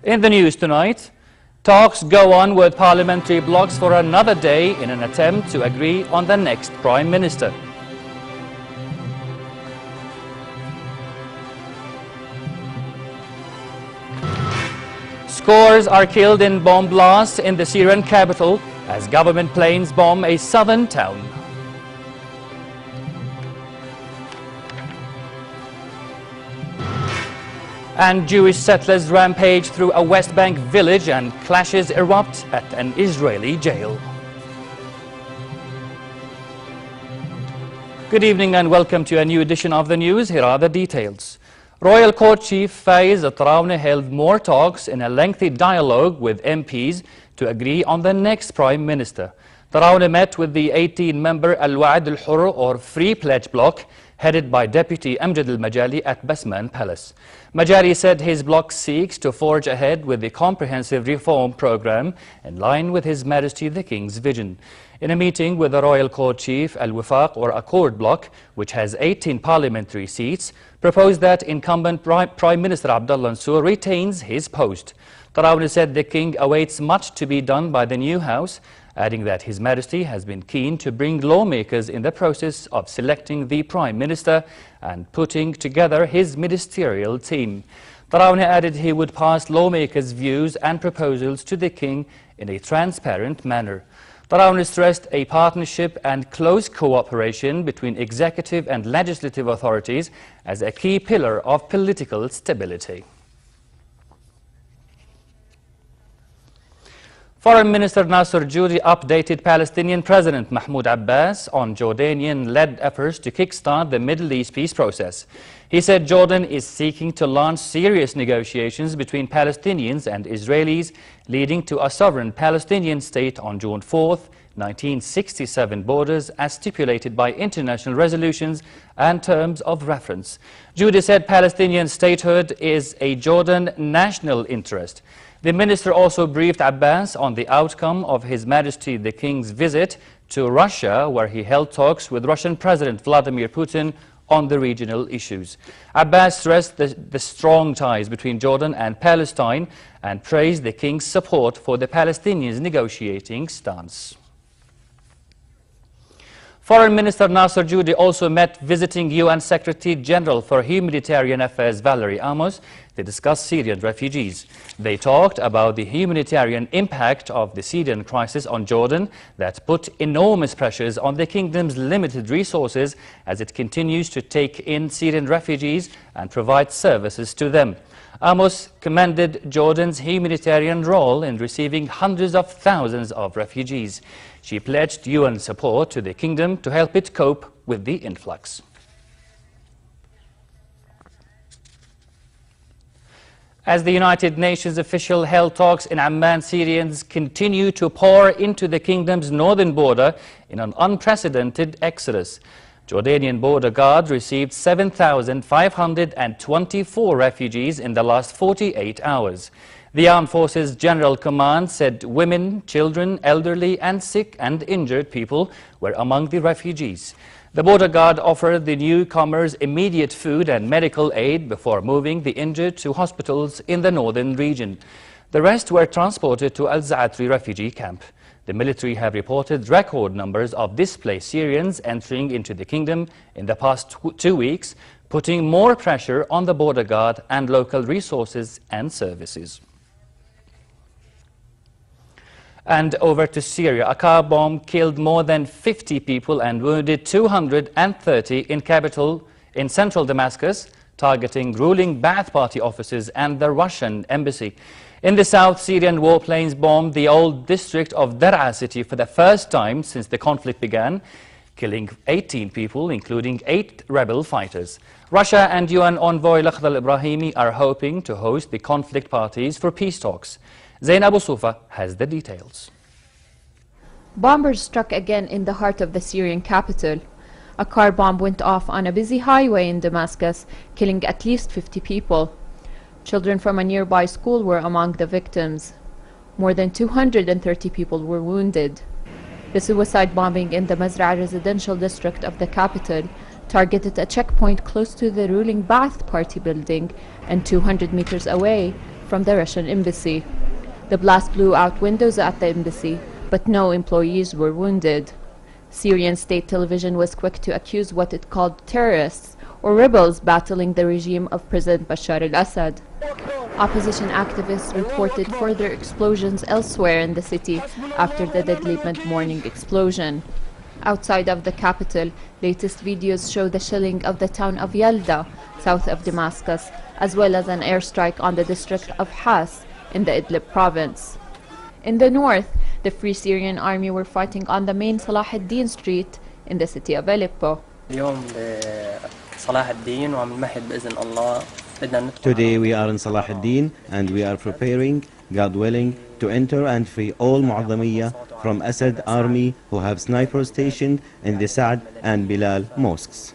In the news tonight, talks go on with parliamentary blocs for another day in an attempt to agree on the next Prime Minister. Scores are killed in bomb blasts in the Syrian capital as government planes bomb a southern town. And Jewish settlers rampage through a West Bank village and clashes erupt at an Israeli jail. Good evening and welcome to a new edition of the news. Here are the details. Royal Court Chief Faiz Al-Tarawna held more talks in a lengthy dialogue with MPs to agree on the next Prime Minister. Tarawna met with the 18-member Al-Wa'ad Al-Hurr or Free Pledge bloc headed by Deputy Amjad Al-Majali at Basman Palace. Majali said his bloc seeks to forge ahead with the comprehensive reform program in line with His Majesty the King's vision. In a meeting with the Royal Court Chief, Al-Wifaq or Accord bloc, which has 18 parliamentary seats, proposed that incumbent Prime Minister Abdullah Mansour retains his post. Tarawna said the King awaits much to be done by the new House, adding that His Majesty has been keen to bring lawmakers in the process of selecting the Prime Minister and putting together his ministerial team. Tarawna added he would pass lawmakers' views and proposals to the King in a transparent manner. Tarawna stressed a partnership and close cooperation between executive and legislative authorities as a key pillar of political stability. Foreign Minister Nasser Judi updated Palestinian President Mahmoud Abbas on Jordanian-led efforts to kickstart the Middle East peace process. He said Jordan is seeking to launch serious negotiations between Palestinians and Israelis, leading to a sovereign Palestinian state on June 4, 1967 borders as stipulated by international resolutions and terms of reference. Judi said Palestinian statehood is a Jordan national interest. The minister also briefed Abbas on the outcome of His Majesty the King's visit to Russia, where he held talks with Russian President Vladimir Putin on the regional issues. Abbas stressed the strong ties between Jordan and Palestine and praised the King's support for the Palestinians' negotiating stance. Foreign Minister Nasser Judi also met visiting UN Secretary General for Humanitarian Affairs Valerie Amos to discuss Syrian refugees. They talked about the humanitarian impact of the Syrian crisis on Jordan that put enormous pressures on the kingdom's limited resources as it continues to take in Syrian refugees and provide services to them. Amos commended Jordan's humanitarian role in receiving hundreds of thousands of refugees. She pledged UN support to the kingdom to help it cope with the influx. As the United Nations official held talks in Amman, Syrians continue to pour into the kingdom's northern border in an unprecedented exodus. Jordanian border guard received 7,524 refugees in the last 48 hours. The Armed Forces General Command said women, children, elderly and sick and injured people were among the refugees. The border guard offered the newcomers immediate food and medical aid before moving the injured to hospitals in the northern region. The rest were transported to Al-Zaatri refugee camp. The military have reported record numbers of displaced Syrians entering into the kingdom in the past 2 weeks, putting more pressure on the border guard and local resources and services. And over to Syria, a car bomb killed more than 50 people and wounded 230 in central Damascus, targeting ruling Ba'ath Party offices and the Russian embassy. In the south, Syrian warplanes bombed the old district of Dar'a city for the first time since the conflict began, killing 18 people, including 8 rebel fighters. Russia and UN envoy Lakhdar al-Ibrahimi are hoping to host the conflict parties for peace talks. Zain Abu Sufa has the details. Bombers struck again in the heart of the Syrian capital. A car bomb went off on a busy highway in Damascus, killing at least 50 people. Children from a nearby school were among the victims. More than 230 people were wounded. The suicide bombing in the Mazra'ah residential district of the capital targeted a checkpoint close to the ruling Ba'ath Party building, and 200 meters away, from the Russian embassy. The blast blew out windows at the embassy, but no employees were wounded. Syrian state television was quick to accuse what it called terrorists or rebels battling the regime of President Bashar al-Assad. Opposition activists reported further explosions elsewhere in the city after the deadly mid-morning explosion. Outside of the capital, latest videos show the shelling of the town of Yalda, south of Damascus, as well as an airstrike on the district of Has in the Idlib province. In the north, the Free Syrian Army were fighting on the main Salah ad-Din street in the city of Aleppo. Today we are in Salah ad-Din and we are preparing, God willing, to enter and free all Mu'azzamiyya from Assad army who have snipers stationed in the Sa'd and Bilal mosques.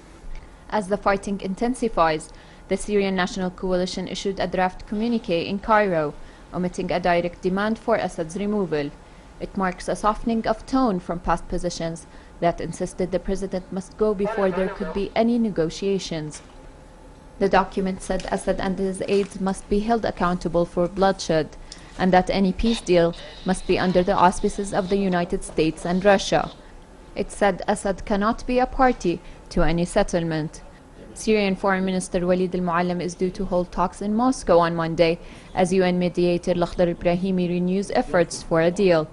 As the fighting intensifies, the Syrian National Coalition issued a draft communique in Cairo, omitting a direct demand for Assad's removal. It marks a softening of tone from past positions that insisted the president must go before there could be any negotiations. The document said Assad and his aides must be held accountable for bloodshed, and that any peace deal must be under the auspices of the United States and Russia. It said Assad cannot be a party to any settlement. Syrian Foreign Minister Walid al-Muallim is due to hold talks in Moscow on Monday as UN mediator Lakhdar Ibrahimi renews efforts for a deal.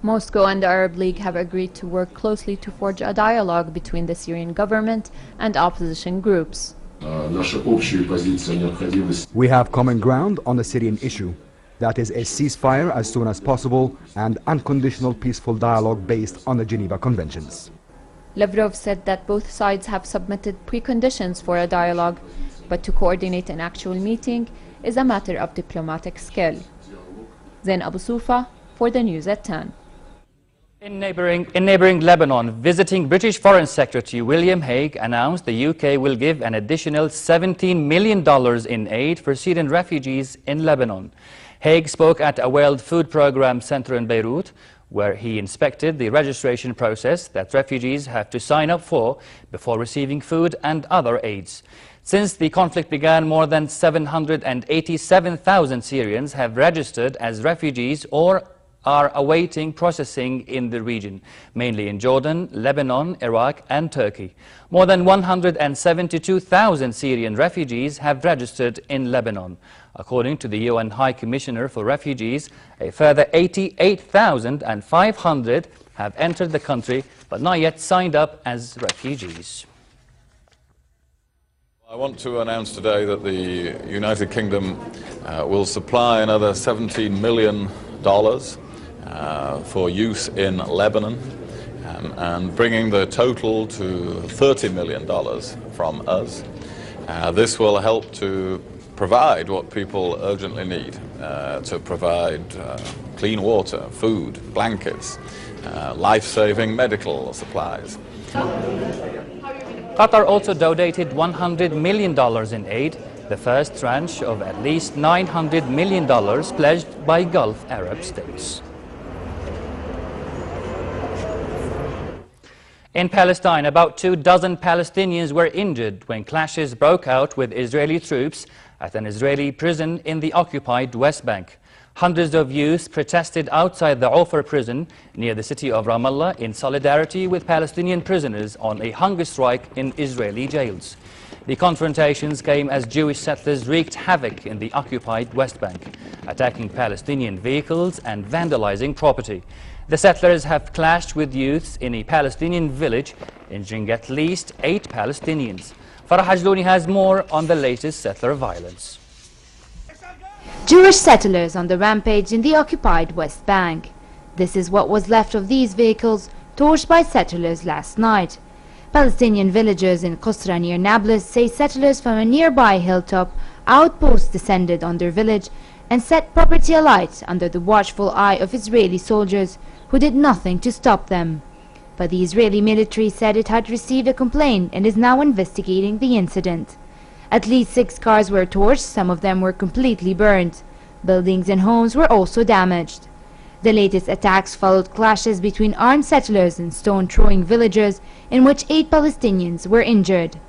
Moscow and the Arab League have agreed to work closely to forge a dialogue between the Syrian government and opposition groups. We have common ground on the Syrian issue. That is a ceasefire as soon as possible and unconditional peaceful dialogue based on the Geneva Conventions. Lavrov said that both sides have submitted preconditions for a dialogue, but to coordinate an actual meeting is a matter of diplomatic skill. Zain Abu Sufa for the News at 10. In neighbouring Lebanon, visiting British Foreign Secretary William Hague announced the UK will give an additional $17 million in aid for Syrian refugees in Lebanon. Hague spoke at a World Food Programme centre in Beirut, where he inspected the registration process that refugees have to sign up for before receiving food and other aids. Since the conflict began, more than 787,000 Syrians have registered as refugees or are awaiting processing in the region, mainly in Jordan, Lebanon, Iraq and Turkey. More than 172,000 Syrian refugees have registered in Lebanon. According to the UN High Commissioner for Refugees, a further 88,500 have entered the country but not yet signed up as refugees. I want to announce today that the United Kingdom will supply another $17 million for use in Lebanon, and bringing the total to $30 million from us. This will help to provide what people urgently need, to provide clean water, food, blankets, life-saving medical supplies. Qatar also donated $100 million in aid, the first tranche of at least $900 million pledged by Gulf Arab states. In Palestine, about 24 Palestinians were injured when clashes broke out with Israeli troops at an Israeli prison in the occupied West Bank. Hundreds of youth protested outside the Ofer prison near the city of Ramallah in solidarity with Palestinian prisoners on a hunger strike in Israeli jails. The confrontations came as Jewish settlers wreaked havoc in the occupied West Bank, attacking Palestinian vehicles and vandalizing property. The settlers have clashed with youths in a Palestinian village, injuring at least 8 Palestinians. Farah Hajlouni has more on the latest settler violence. Jewish settlers on the rampage in the occupied West Bank. This is what was left of these vehicles torched by settlers last night. Palestinian villagers in Qusra near Nablus say settlers from a nearby hilltop outpost descended on their village and set property alight under the watchful eye of Israeli soldiers who did nothing to stop them. But the Israeli military said it had received a complaint and is now investigating the incident. At least 6 cars were torched, some of them were completely burned. Buildings and homes were also damaged. The latest attacks followed clashes between armed settlers and stone-throwing villagers in which 8 Palestinians were injured.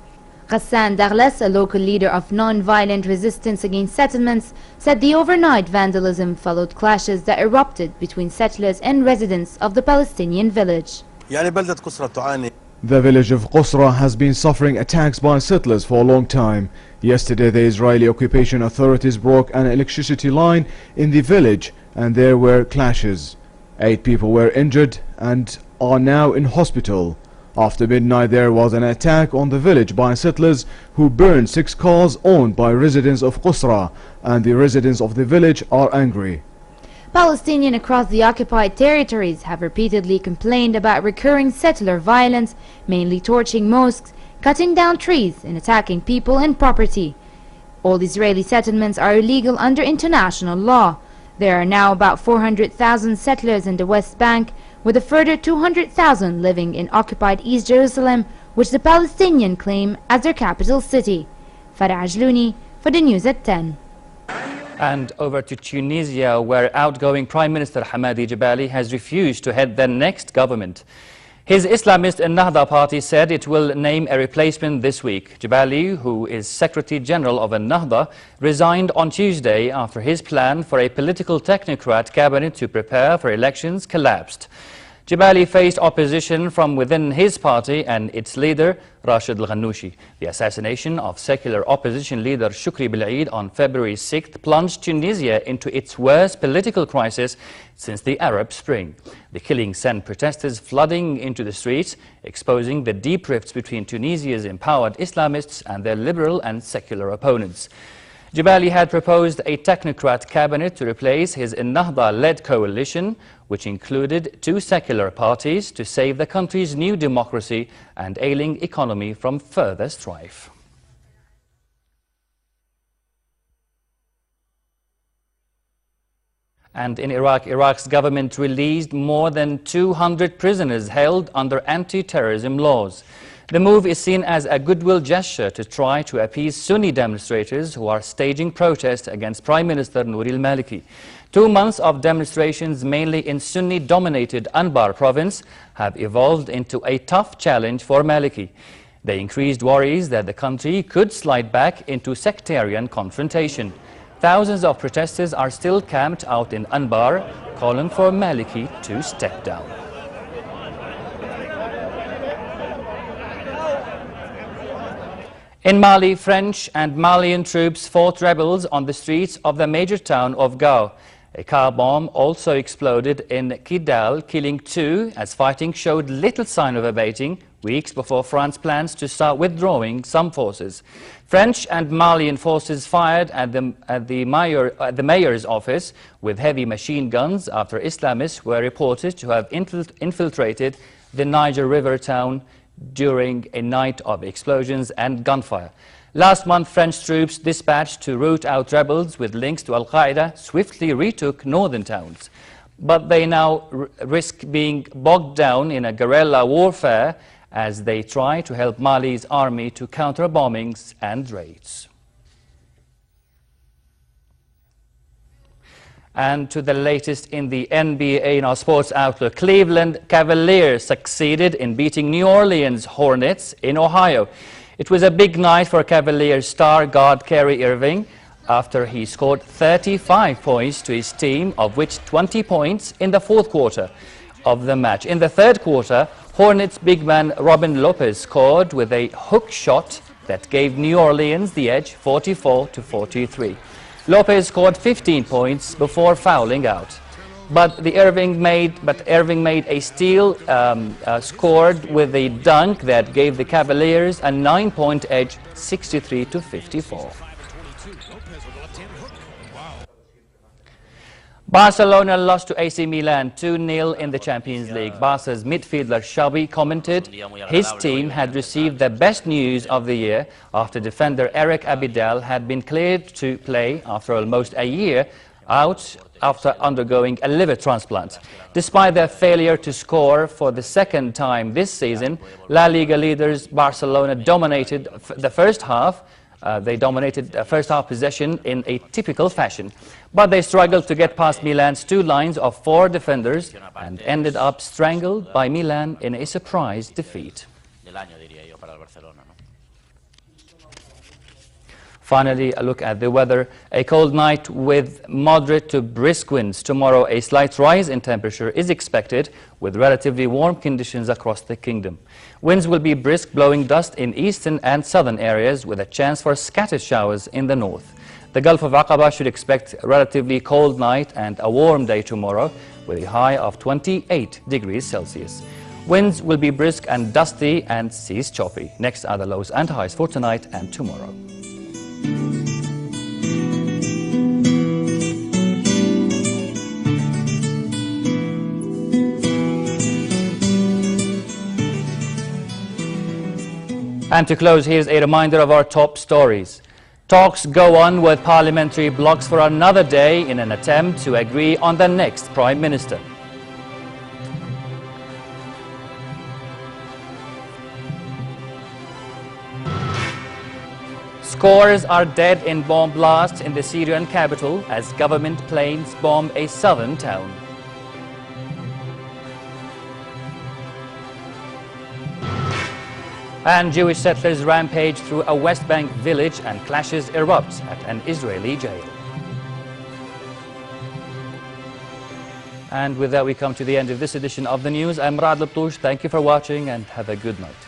Ghassan Douglas, a local leader of non-violent resistance against settlements, said the overnight vandalism followed clashes that erupted between settlers and residents of the Palestinian village. The village of Qusra has been suffering attacks by settlers for a long time. Yesterday, the Israeli occupation authorities broke an electricity line in the village and there were clashes. 8 people were injured and are now in hospital. After midnight, there was an attack on the village by settlers who burned 6 cars owned by residents of Qusra, and the residents of the village are angry. Palestinians across the occupied territories have repeatedly complained about recurring settler violence, mainly torching mosques, cutting down trees, and attacking people and property. All Israeli settlements are illegal under international law. There are now about 400,000 settlers in the West Bank, with a further 200,000 living in occupied East Jerusalem, which the Palestinians claim as their capital city. Farah Ajlouni for the news at 10. And over to Tunisia, where outgoing Prime Minister Hamadi Jebali has refused to head the next government. His Islamist Ennahda party said it will name a replacement this week. Jebali, who is Secretary General of Ennahda, resigned on Tuesday after his plan for a political technocrat cabinet to prepare for elections collapsed. Jebali faced opposition from within his party and its leader, Rashid al-Ghannouchi. The assassination of secular opposition leader Shukri Bil'eid on February 6th plunged Tunisia into its worst political crisis since the Arab Spring. The killing sent protesters flooding into the streets, exposing the deep rifts between Tunisia's empowered Islamists and their liberal and secular opponents. Jebali had proposed a technocrat cabinet to replace his Ennahda-led coalition, which included 2 secular parties, to save the country's new democracy and ailing economy from further strife. And in Iraq, Iraq's government released more than 200 prisoners held under anti-terrorism laws. The move is seen as a goodwill gesture to try to appease Sunni demonstrators who are staging protests against Prime Minister Nouri al-Maliki. 2 months of demonstrations, mainly in Sunni-dominated Anbar province, have evolved into a tough challenge for Maliki. They increased worries that the country could slide back into sectarian confrontation. Thousands of protesters are still camped out in Anbar, calling for Maliki to step down. In Mali, French and Malian troops fought rebels on the streets of the major town of Gao. A car bomb also exploded in Kidal, killing 2, as fighting showed little sign of abating weeks before France plans to start withdrawing some forces. French and Malian forces fired at the mayor's office with heavy machine guns after Islamists were reported to have infiltrated the Niger River town during a night of explosions and gunfire. Last month, French troops dispatched to root out rebels with links to Al-Qaeda swiftly retook northern towns. But they now risk being bogged down in a guerrilla warfare as they try to help Mali's army to counter bombings and raids. And to the latest in the NBA in our sports outlook, Cleveland Cavaliers succeeded in beating New Orleans Hornets in Ohio. It was a big night for Cavaliers star guard Kyrie Irving after he scored 35 points to his team, of which 20 points in the 4th quarter of the match. In the 3rd quarter, Hornets big man Robin Lopez scored with a hook shot that gave New Orleans the edge 44-43. Lopez scored 15 points before fouling out. But Irving made a steal, scored with a dunk that gave the Cavaliers a 9-point edge, 63-54. Barcelona lost to AC Milan 2-0 in the Champions League. Barca's midfielder Xavi commented his team had received the best news of the year after defender Eric Abidal had been cleared to play after almost a year out after undergoing a liver transplant. Despite their failure to score for the 2nd time this season, La Liga leaders Barcelona dominated the first half. They dominated first half possession in a typical fashion. But they struggled to get past Milan's 2 lines of 4 defenders and ended up strangled by Milan in a surprise defeat. Finally, a look at the weather. A cold night with moderate to brisk winds. Tomorrow, a slight rise in temperature is expected with relatively warm conditions across the kingdom. Winds will be brisk, blowing dust in eastern and southern areas with a chance for scattered showers in the north. The Gulf of Aqaba should expect a relatively cold night and a warm day tomorrow with a high of 28 degrees Celsius. Winds will be brisk and dusty and seas choppy. Next are the lows and highs for tonight and tomorrow. And to close, here's a reminder of our top stories. Talks go on with parliamentary blocs for another day in an attempt to agree on the next Prime Minister. Scores are dead in bomb blasts in the Syrian capital as government planes bomb a southern town. And Jewish settlers rampage through a West Bank village and clashes erupt at an Israeli jail. And with that, we come to the end of this edition of the news. I'm Rad Labtouche. Thank you for watching and have a good night.